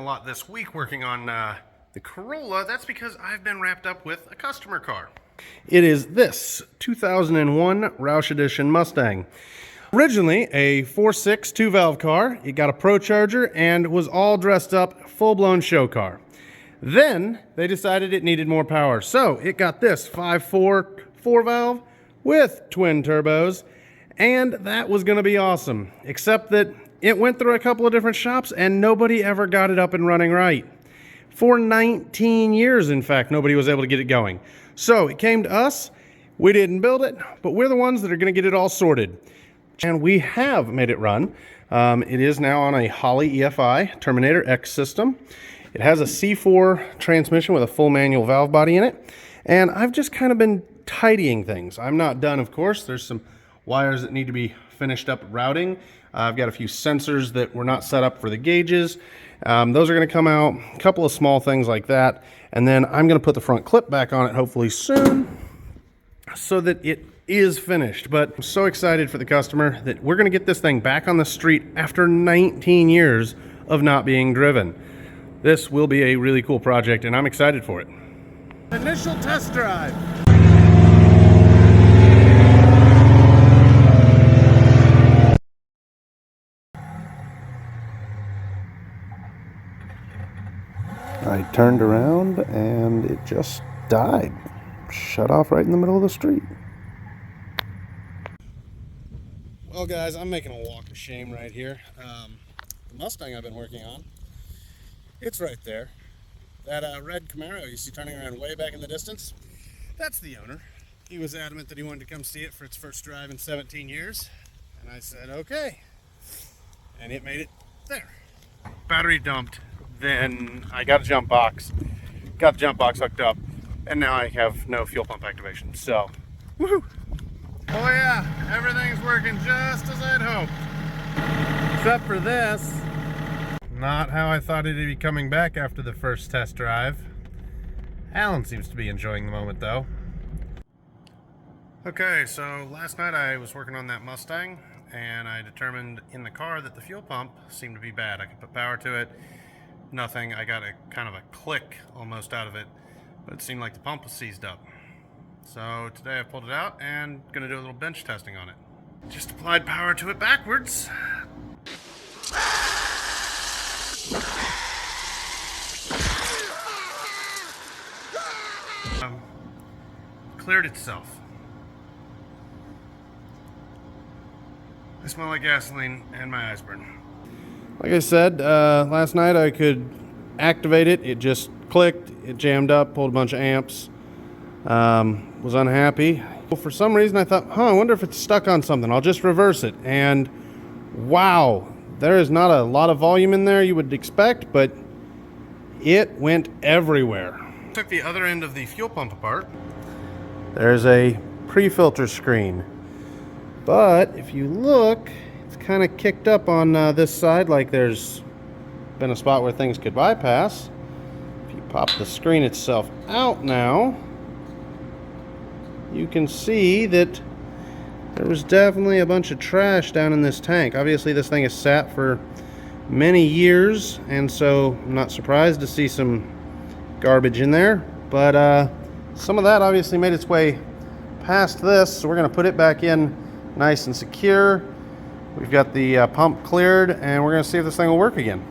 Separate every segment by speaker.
Speaker 1: a lot this week working on the Corolla. That's because I've been wrapped up with a customer car. It is this 2001 Roush Edition Mustang. Originally a 4.6 2-valve car. It got a Pro Charger and was all dressed up, full-blown show car. Then they decided it needed more power, so it got this 5.4 4-valve with twin turbos, and that was going to be awesome, except that it went through a couple of different shops and nobody ever got it up and running right. For 19 years, in fact, nobody was able to get it going. So it came to us. We didn't build it, but we're the ones that are going to get it all sorted. And we have made it run. It is now on a Holley EFI Terminator X system. It has a C4 transmission with a full manual valve body in it. And I've just kind of been tidying things. I'm not done, of course. There's some wires that need to be finished up routing. I've got a few sensors that were not set up for the gauges. Those are going to come out, a couple of small things like that. And then I'm going to put the front clip back on it hopefully soon so that it is finished. But I'm so excited for the customer that we're going to get this thing back on the street after 19 years of not being driven. This will be a really cool project and I'm excited for it. Initial test drive. I turned around and it just died. Shut off right in the middle of the street. Well guys, I'm making a walk of shame right here. The Mustang I've been working on, it's right there. That red Camaro you see turning around way back in the distance, that's the owner. He was adamant that he wanted to come see it for its first drive in 17 years. And I said, okay. And it made it there. Battery dumped. Then I got a jump box, got the jump box hooked up, and now I have no fuel pump activation, so, woohoo! Oh yeah, everything's working just as I'd hoped. Except for this. Not how I thought it'd be coming back after the first test drive. Alan seems to be enjoying the moment though. Okay, so last night I was working on that Mustang, and I determined in the car that the fuel pump seemed to be bad. I could put power to it. Nothing. I got a kind of a click almost out of it, but it seemed like the pump was seized up. So today I pulled it out and gonna do a little bench testing on it. Just applied power to it backwards. Cleared itself. I smell like gasoline and my eyes burn. Like I said, last night I could activate it. It just clicked, it jammed up, pulled a bunch of amps. Was unhappy. For some reason I thought, I wonder if it's stuck on something. I'll just reverse it. And wow, there is not a lot of volume in there you would expect, but it went everywhere. Took the other end of the fuel pump apart. There's a pre-filter screen. But if you look, it's kind of kicked up on this side, like there's been a spot where things could bypass. If you pop the screen itself out now, you can see that there was definitely a bunch of trash down in this tank. Obviously this thing has sat for many years, and so I'm not surprised to see some garbage in there. But some of that obviously made its way past this, so we're going to put it back in nice and secure. We've got the pump cleared, and we're going to see if this thing will work again.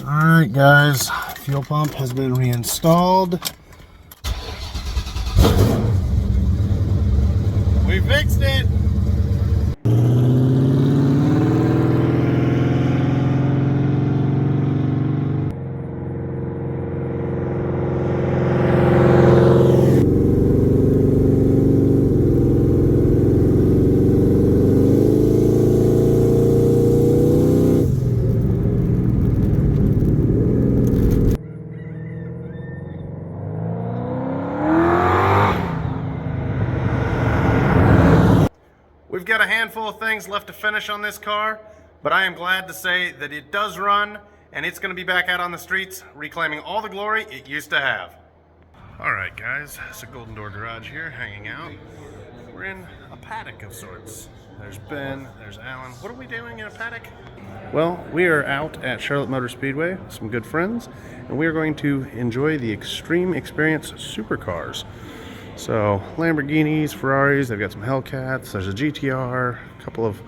Speaker 1: Alright guys, fuel pump has been reinstalled. We fixed it! We've got a handful of things left to finish on this car, but I am glad to say that it does run, and it's going to be back out on the streets, reclaiming all the glory it used to have. All right, guys, it's a Golden Door Garage here, hanging out. We're we're in a paddock of sorts. There's Ben, there's Alan. What are we doing in a paddock? Well, we are out at Charlotte Motor Speedway with some good friends, and we are going to enjoy the Extreme Experience supercars. So, Lamborghinis, Ferraris, they've got some Hellcats, there's a GTR, a couple of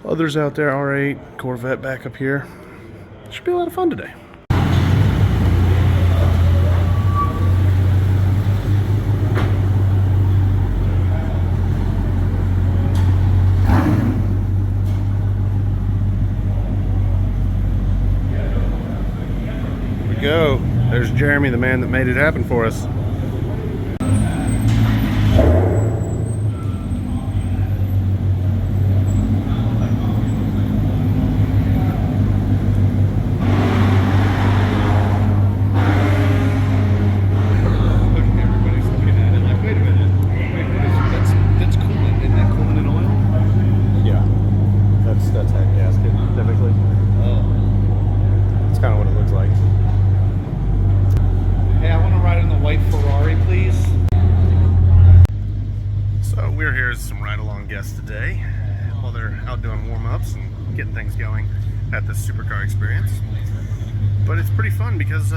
Speaker 1: others out there, R8, Corvette back up here. Should be a lot of fun today. Here we go. There's Jeremy, the man that made it happen for us. That's that gasket, typically. Oh. That's kind of what it looks like.
Speaker 2: Hey, I want to ride in the white Ferrari, please.
Speaker 1: So we're here as some ride-along guests today while they're out doing warm-ups and getting things going at this supercar experience. But it's pretty fun because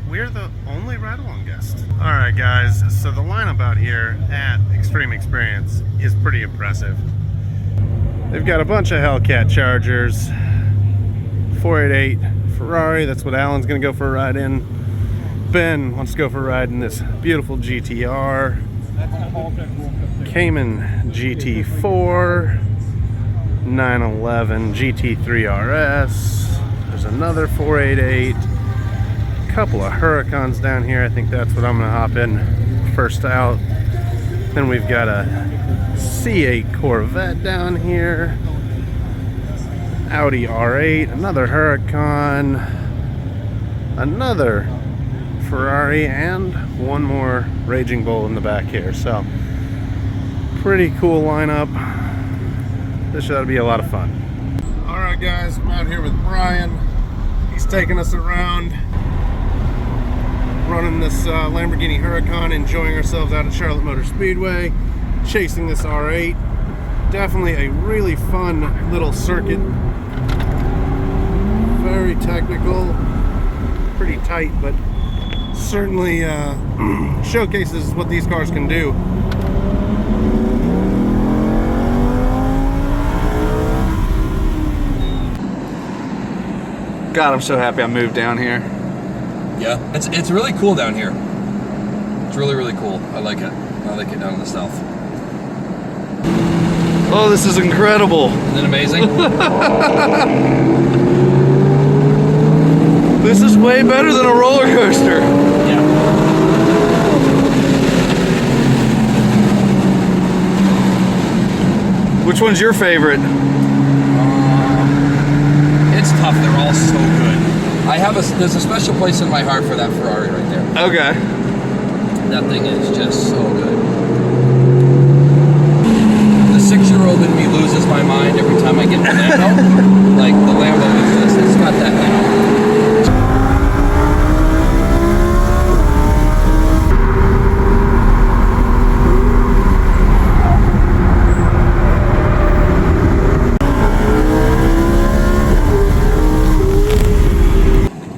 Speaker 1: we're the only ride-along guests. Alright guys, so the lineup out here at Extreme Experience is pretty impressive. They've got a bunch of Hellcat Chargers, 488 Ferrari, that's what Alan's gonna go for a ride in. Ben wants to go for a ride in this beautiful GTR. Cayman GT4, 911 GT3 RS. There's another 488. A couple of Huracans down here. I think that's what I'm gonna hop in first out. Then we've got a C8 Corvette down here, Audi R8, another Huracan, another Ferrari, and one more Raging Bull in the back here. So pretty cool lineup. This ought to be a lot of fun. Alright guys, I'm out here with Brian. He's taking us around running this Lamborghini Huracan, enjoying ourselves out at Charlotte Motor Speedway, chasing this R8. Definitely a really fun little circuit. Very technical, pretty tight, but certainly showcases what these cars can do.
Speaker 2: God, I'm so happy I moved down here.
Speaker 3: Yeah, it's really cool down here. It's really, really cool. I like it. I like it down in the south.
Speaker 2: Oh, this is incredible.
Speaker 3: Isn't it amazing?
Speaker 2: This is way better than a roller coaster.
Speaker 3: Yeah.
Speaker 2: Which one's your favorite?
Speaker 3: It's tough. They're all so good. There's a special place in my heart for that Ferrari right there.
Speaker 2: Okay.
Speaker 3: That thing is just so good. The 6-year-old in me loses my mind every time I get the Lambo. Like, the Lambo is just, it's got that now.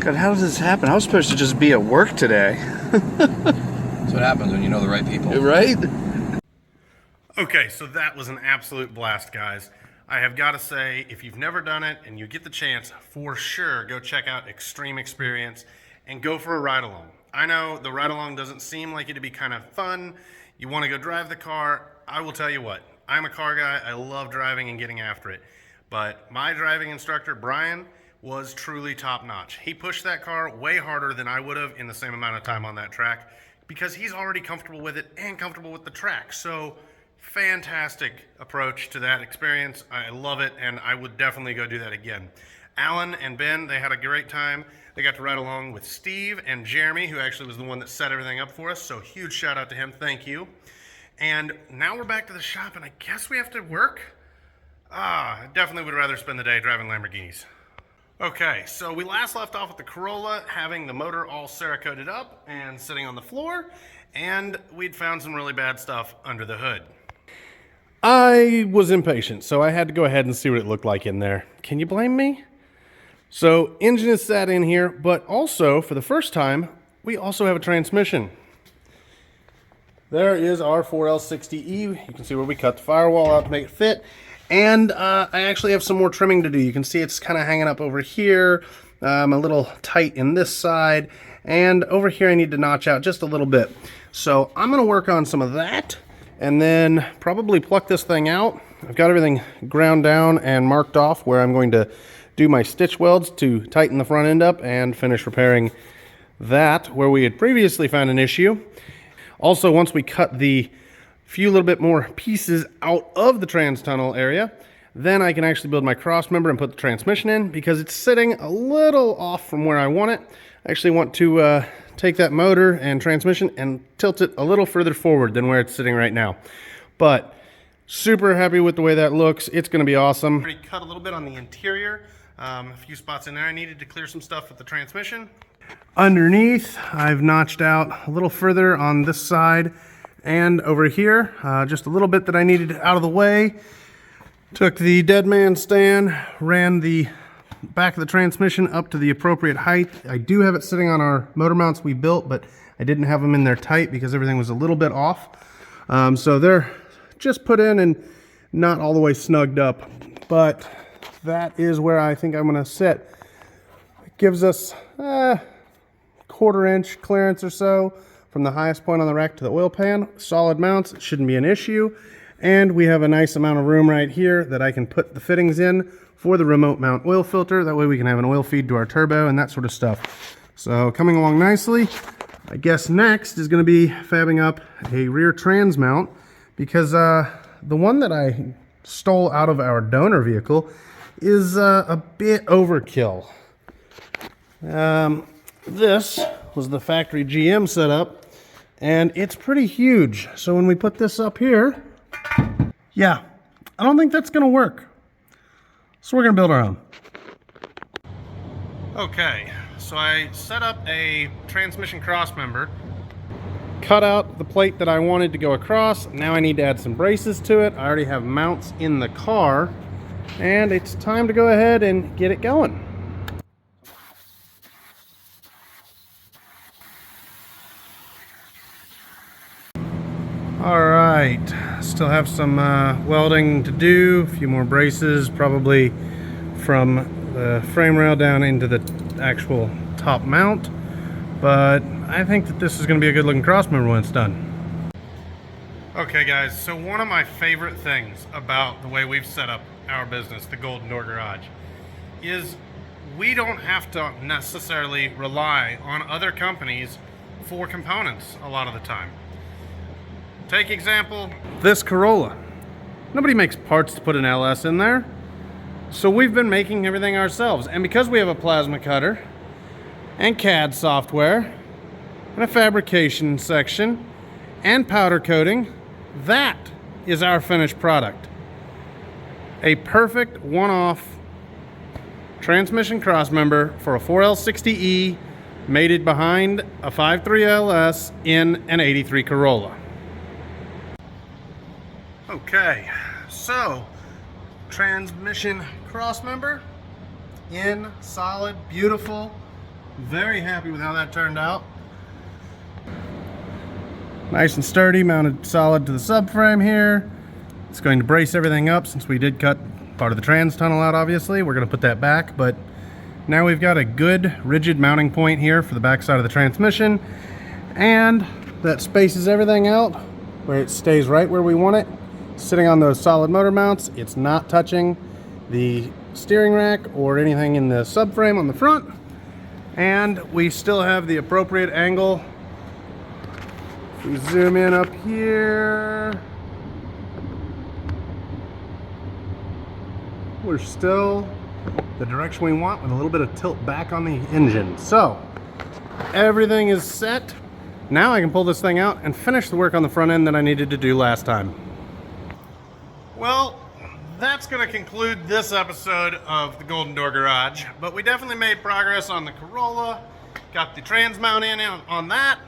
Speaker 2: God, how does this happen? I was supposed to just be at work today.
Speaker 3: That's what happens when you know the right people.
Speaker 2: Right?
Speaker 1: Okay, so that was an absolute blast, guys. I have got to say, if you've never done it and you get the chance, for sure, go check out Extreme Experience and go for a ride-along. I know the ride-along doesn't seem like it to be kind of fun. You want to go drive the car. I will tell you what, I'm a car guy. I love driving and getting after it. But my driving instructor, Brian, was truly top-notch. He pushed that car way harder than I would have in the same amount of time on that track because he's already comfortable with it and comfortable with the track. So fantastic approach to that experience. I love it, and I would definitely go do that again. Alan and Ben, they had a great time. They got to ride along with Steve and Jeremy, who actually was the one that set everything up for us, so huge shout out to him. Thank you. And now we're back to the shop, and I guess we have to work? I definitely would rather spend the day driving Lamborghinis. Okay, so we last left off with the Corolla having the motor all Cerakoted up and sitting on the floor, and we'd found some really bad stuff under the hood. I was impatient, so I had to go ahead and see what it looked like in there. Can you blame me? So engine is sat in here, but also for the first time, we also have a transmission. There is our 4L60E. You can see where we cut the firewall out to make it fit. And I actually have some more trimming to do. You can see it's kind of hanging up over here. I'm a little tight in this side. And over here I need to notch out just a little bit. So I'm going to work on some of that and then probably pluck this thing out. I've got everything ground down and marked off where I'm going to do my stitch welds to tighten the front end up and finish repairing that where we had previously found an issue. Also, once we cut the few little bit more pieces out of the trans tunnel area, then I can actually build my cross member and put the transmission in because it's sitting a little off from where I want it. I actually want to take that motor and transmission and tilt it a little further forward than where it's sitting right now. But super happy with the way that looks. It's going to be awesome. Already cut a little bit on the interior. A few spots in there I needed to clear some stuff with the transmission. Underneath, I've notched out a little further on this side and over here, just a little bit that I needed out of the way. Took the dead man stand, ran the back of the transmission up to the appropriate height. I do have it sitting on our motor mounts we built, but I didn't have them in there tight because everything was a little bit off. So they're just put in and not all the way snugged up, but that is where I think I'm gonna sit. It gives us quarter-inch clearance or so from the highest point on the rack to the oil pan. Solid mounts, it shouldn't be an issue. And we have a nice amount of room right here that I can put the fittings in for the remote mount oil filter. That way we can have an oil feed to our turbo and that sort of stuff. So coming along nicely. I guess next is going to be fabbing up a rear trans mount because the one that I stole out of our donor vehicle is a bit overkill. This was the factory GM setup, and it's pretty huge. So when we put this up here, yeah, I don't think that's gonna work. So we're gonna build our own. Okay, so I set up a transmission cross member, cut out the plate that I wanted to go across. Now I need to add some braces to it. I already have mounts in the car, and it's time to go ahead and get it going. All right, still have some welding to do, a few more braces, probably from the frame rail down into the actual top mount, but I think that this is going to be a good looking cross member when it's done. Okay guys, so one of my favorite things about the way we've set up our business, the Golden Door Garage, is we don't have to necessarily rely on other companies for components a lot of the time. Take example, this Corolla. Nobody makes parts to put an LS in there. So we've been making everything ourselves. And because we have a plasma cutter and CAD software and a fabrication section and powder coating, that is our finished product. A perfect one-off transmission crossmember for a 4L60E mated behind a 5.3 LS in an 83 Corolla. Okay, so transmission crossmember in solid, beautiful. Very happy with how that turned out. Nice and sturdy, mounted solid to the subframe here. It's going to brace everything up since we did cut part of the trans tunnel out, obviously. We're going to put that back, but now we've got a good rigid mounting point here for the back side of the transmission, and that spaces everything out where it stays right where we want it. Sitting on those solid motor mounts, it's not touching the steering rack or anything in the subframe on the front, and we still have the appropriate angle. If we zoom in up here, we're still the direction we want with a little bit of tilt back on the engine. So everything is set. Now I can pull this thing out and finish the work on the front end that I needed to do last time. Well, that's going to conclude this episode of the Golden Door Garage, but we definitely made progress on the Corolla, got the trans mount in on that,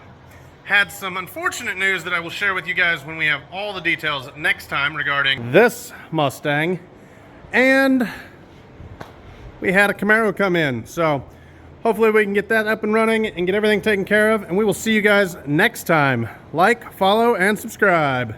Speaker 1: had some unfortunate news that I will share with you guys when we have all the details next time regarding this Mustang. And we had a Camaro come in. So hopefully we can get that up and running and get everything taken care of. And we will see you guys next time. Like, follow, and subscribe.